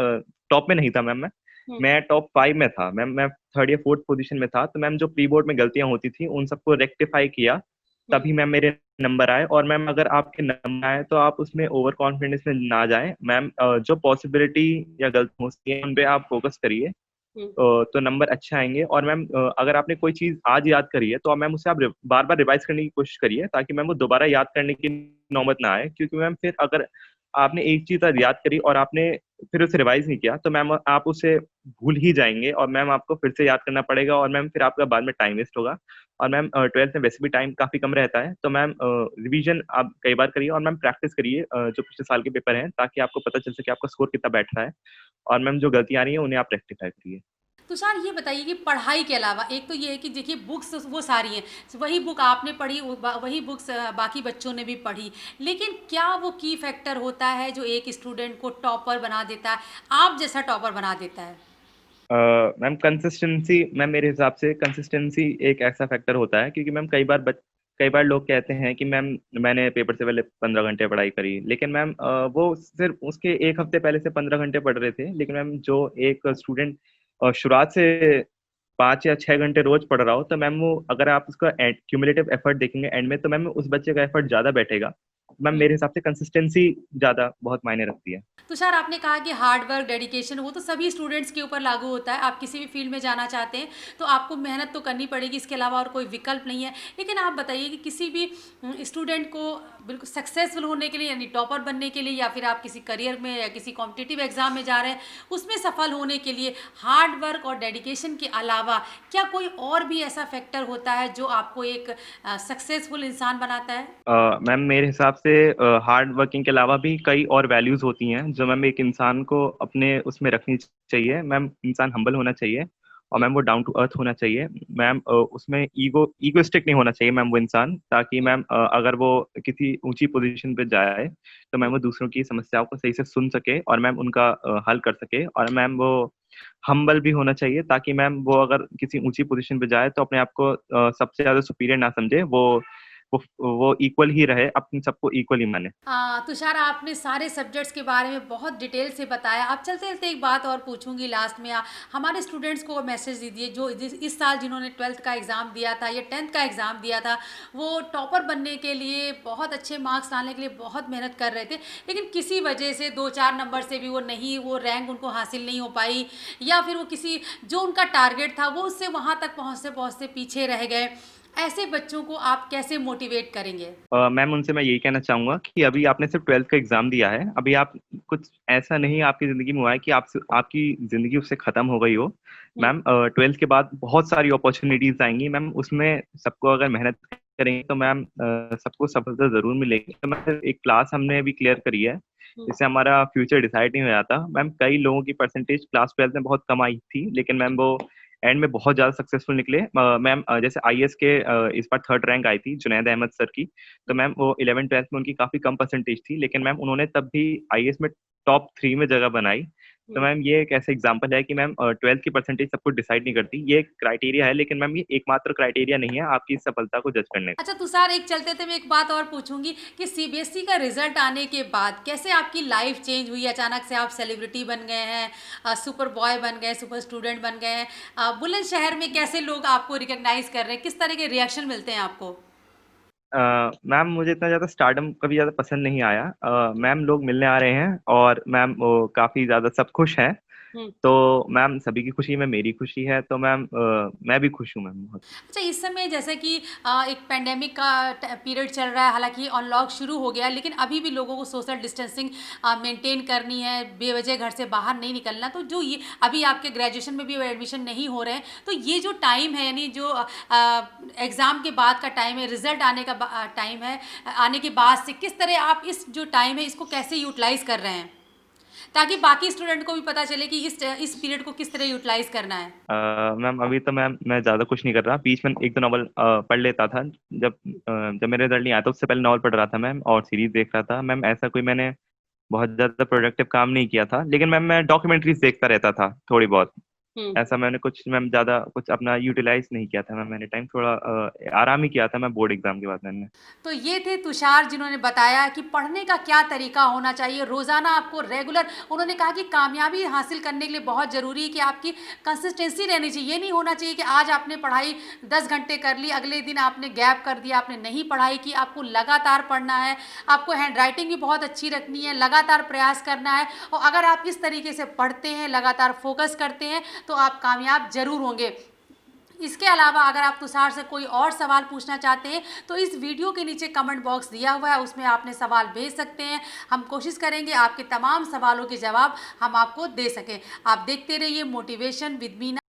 टॉप में नहीं था मैम। हम्म। मैं टॉप 5 में था मैम, मैं थर्ड या फोर्थ पोजीशन में था। तो मैम जो प्री बोर्ड में गलतियां होती थी उन सबको रेक्टिफाई किया, हम्म। तभी मैम मेरे नंबर आए। और मैम अगर आपके नंबर आए तो आप उसमें ओवर कॉन्फिडेंस में ना जाएं मैम। जो पॉसिबिलिटी या गलती होती है उन पे आप फोकस करिए, हम्म। तो नंबर अच्छे आएंगे। और मैम अगर आपने कोई चीज आज याद करी है तो मैम उसे आप बार बार रिवाइज करने की कोशिश करिए, ताकि मैम वो दोबारा याद करने की नौबत ना आए। क्योंकि मैम फिर अगर आपने एक चीज आज याद करी और आपने फिर उसे रिवाइज नहीं किया, तो मैम आप उसे भूल ही जाएंगे और मैम आपको फिर से याद करना पड़ेगा, और मैम फिर आपका बाद में टाइम वेस्ट होगा। और मैम 12th में वैसे भी टाइम काफी कम रहता है, तो मैम रिवीजन आप कई बार करिए और मैम प्रैक्टिस करिए जो पिछले साल के पेपर हैं, ताकि आपको पता चल सके आपका स्कोर कितना बैठ रहा है। और मैम जो गलतियां आ रही हैं उन्हें आप रेक्टिफाई करिए। तुषार, ये बताइए कि पढ़ाई के अलावा एक तो ये है कि देखिए बुक्स वो सारी हैं, वही बुक आपने पढ़ी, वही बुक्स बाकी बच्चों ने भी पढ़ी, लेकिन क्या वो की फैक्टर होता है जो एक स्टूडेंट को टॉपर बना देता है, आप जैसा टॉपर बना देता है? मैम कंसिस्टेंसी, मैम मेरे हिसाब से कंसिस्टेंसी एक ऐसा फैक्टर होता है। क्योंकि मैम कई बार लोग कहते हैं कि मैम मैंने पेपर से पहले 15 घंटे पढ़ाई करी, लेकिन मैम वो सिर्फ उसके एक हफ्ते पहले से 15 घंटे पढ़ रहे थे। लेकिन मैम जो एक स्टूडेंट शुरुआत से 5 या 6 घंटे रोज पढ़ रहा हो, तो मैम वो अगर आप उसका क्यूमुलेटिव एफर्ट देखेंगे एंड में, तो मैम उस बच्चे का एफर्ट ज्यादा बैठेगा। मैम मेरे हिसाब से कंसिस्टेंसी ज़्यादा बहुत मायने रखती है। तुषार, आपने कहा कि हार्ड वर्क, डेडिकेशन वो तो सभी स्टूडेंट्स के ऊपर लागू होता है। आप किसी भी फील्ड में जाना चाहते हैं तो आपको मेहनत तो करनी पड़ेगी, इसके अलावा और कोई विकल्प नहीं है। लेकिन आप बताइए कि किसी भी स्टूडेंट को बिल्कुल सक्सेसफुल होने के लिए, यानी टॉपर बनने के लिए, या फिर आप किसी करियर में या किसी कॉम्पिटिटिव एग्जाम में जा रहे हैं, उसमें सफल होने के लिए हार्ड वर्क और डेडिकेशन के अलावा क्या कोई और भी ऐसा फैक्टर होता है जो आपको एक सक्सेसफुल इंसान बनाता है? मैम मेरे हिसाब से हार्ड वर्किंग के अलावा भी कई और वैल्यूज़ होती हैं जो मैम एक इंसान को अपने उसमें रखनी चाहिए। मैम इंसान हम्बल होना चाहिए और मैम वो डाउन टू अर्थ होना चाहिए। मैम उसमें ईगोइस्टिक नहीं होना चाहिए मैम वो इंसान, ताकि मैम अगर वो किसी ऊँची पोज़ीशन पे जाए तो मैम वो दूसरों की समस्याओं को सही से सुन सके और मैम उनका हल कर सके। और मैम वो हम्बल भी होना चाहिए, ताकि मैम वो अगर किसी ऊँची पोज़ीशन पे जाए तो अपने आप को सबसे ज़्यादा सुपीरियर ना समझे। वो इक्वल ही रहे, अपने सबको इक्वल ही माने। तुषार, आपने सारे सब्जेक्ट्स के बारे में बहुत डिटेल से बताया। अब चलते-चलते एक बात और पूछूँगी लास्ट में। हमारे स्टूडेंट्स को मैसेज दीजिए जो इस साल जिन्होंने 12th का एग्ज़ाम दिया था या 10th का एग्ज़ाम दिया था, वो टॉपर बनने के लिए, बहुत अच्छे मार्क्स लाने के लिए बहुत मेहनत कर रहे थे। लेकिन किसी वजह से 2-4 नंबर से भी वो रैंक उनको हासिल नहीं हो पाई, या फिर वो किसी जो उनका टारगेट था वो उससे वहाँ तक पहुँचते-पहुँचते पीछे रह गए। ऐसे बच्चों को आप कैसे मोटिवेट करेंगे? मैम उनसे मैं यही कहना चाहूँगा कि अभी आपने सिर्फ़ 12th का एग्ज़ाम दिया है। अभी आप कुछ ऐसा नहीं आपकी ज़िंदगी में हुआ है कि आपकी ज़िंदगी उससे ख़त्म हो गई हो। मैम 12th के बाद बहुत सारी अपॉर्च्युनिटीज़ आएँगी मैम, उसमें सबको अगर मेहनत करेंगे तो मैम सबको सफलता ज़रूर मिलेगी। तो मैम एक क्लास हमने अभी क्लियर करी है, इससे हमारा फ्यूचर डिसाइड नहीं हो जाता। मैम कई लोगों की परसेंटेज क्लास 12th में बहुत कम आई थी, लेकिन मैम वो एंड में बहुत ज़्यादा सक्सेसफुल निकले। मैम जैसे आईएएस के इस बार 3rd रैंक आई थी जुनैद अहमद सर की, तो मैम वो 11th-12th में उनकी काफ़ी कम परसेंटेज थी, लेकिन मैम उन्होंने तब भी आईएएस में टॉप 3 में जगह बनाई। तो मैम ये एक ऐसा एग्ज़ाम्पल है कि मैम 12th की परसेंटेज सब कुछ डिसाइड नहीं करती। ये एक क्राइटेरिया है, लेकिन मैम ये एकमात्र क्राइटेरिया नहीं है आपकी सफलता को जज करने का। अच्छा तुषार, एक चलते-चलते मैं एक बात और पूछूँगी कि सीबीएसई का रिज़ल्ट आने के बाद कैसे आपकी लाइफ़ चेंज हुई? अचानक से आप सेलिब्रिटी बन गए हैं, सुपर बॉय बन गए, सुपर स्टूडेंट बन गए हैं। बुलंदशहर में कैसे लोग आपको रिकॉग्नाइज़ कर रहे हैं? किस तरह के रिएक्शन मिलते हैं आपको? मैम मुझे इतना ज़्यादा स्टारडम कभी ज़्यादा पसंद नहीं आया। मैम लोग मिलने आ रहे हैं और मैम वो काफ़ी ज़्यादा सब खुश हैं। हुँ। तो मैम सभी की खुशी में मेरी खुशी है, तो मैम मैं भी खुश हूँ मैम बहुत। अच्छा, इस समय जैसे कि एक पैंडेमिक का पीरियड चल रहा है, हालांकि अनलॉक शुरू हो गया, लेकिन अभी भी लोगों को सोशल डिस्टेंसिंग मेंटेन करनी है, बेवजह घर से बाहर नहीं निकलना। तो जो ये अभी आपके ग्रेजुएशन में भी एडमिशन नहीं हो रहे हैं, तो ये जो टाइम है, यानी जो एग्ज़ाम के बाद का टाइम है, रिजल्ट आने का टाइम है, आने के बाद से किस तरह आप इस जो टाइम है इसको कैसे यूटिलाइज़ कर रहे हैं, ताकि बाकी स्टूडेंट को भी पता चले कि इस पीरियड को किस तरह यूटिलाइज़ करना है? मैम अभी तो मैम मैं ज़्यादा कुछ नहीं कर रहा। बीच में 1-2 नॉवल पढ़ लेता था। जब मेरा रिज़ल्ट नहीं आया था उससे पहले नॉवल पढ़ रहा था मैम और सीरीज़ देख रहा था। मैम ऐसा कोई मैंने बहुत ज़्यादा प्रोडक्टिव काम नहीं किया था। लेकिन मैम मैं डॉक्यूमेंट्रीज़ देखता रहता था थोड़ी बहुत। हुँ। ऐसा मैंने कुछ मैम ज़्यादा कुछ अपना यूटिलाइज़ नहीं किया था मैम, मैंने टाइम थोड़ा आराम ही किया था मैं बोर्ड एग्ज़ाम के बाद मैंने। तो ये थे तुषार, जिन्होंने बताया कि पढ़ने का क्या तरीका होना चाहिए, रोज़ाना आपको रेगुलर। उन्होंने कहा कि कामयाबी हासिल करने के लिए बहुत ज़रूरी है कि आपकी कंसिस्टेंसी रहनी चाहिए। ये नहीं होना चाहिए कि आज आपने पढ़ाई 10 घंटे कर ली, अगले दिन आपने गैप कर दिया, आपने नहीं पढ़ाई की। आपको लगातार पढ़ना है, आपको हैंड राइटिंग भी बहुत अच्छी रखनी है, लगातार प्रयास करना है, और अगर आप इस तरीके से पढ़ते हैं, लगातार फोकस करते हैं, तो आप कामयाब ज़रूर होंगे। इसके अलावा अगर आप तुषार से कोई और सवाल पूछना चाहते हैं तो इस वीडियो के नीचे कमेंट बॉक्स दिया हुआ है, उसमें आपने सवाल भेज सकते हैं। हम कोशिश करेंगे आपके तमाम सवालों के जवाब हम आपको दे सकें। आप देखते रहिए मोटिवेशन विद मीना।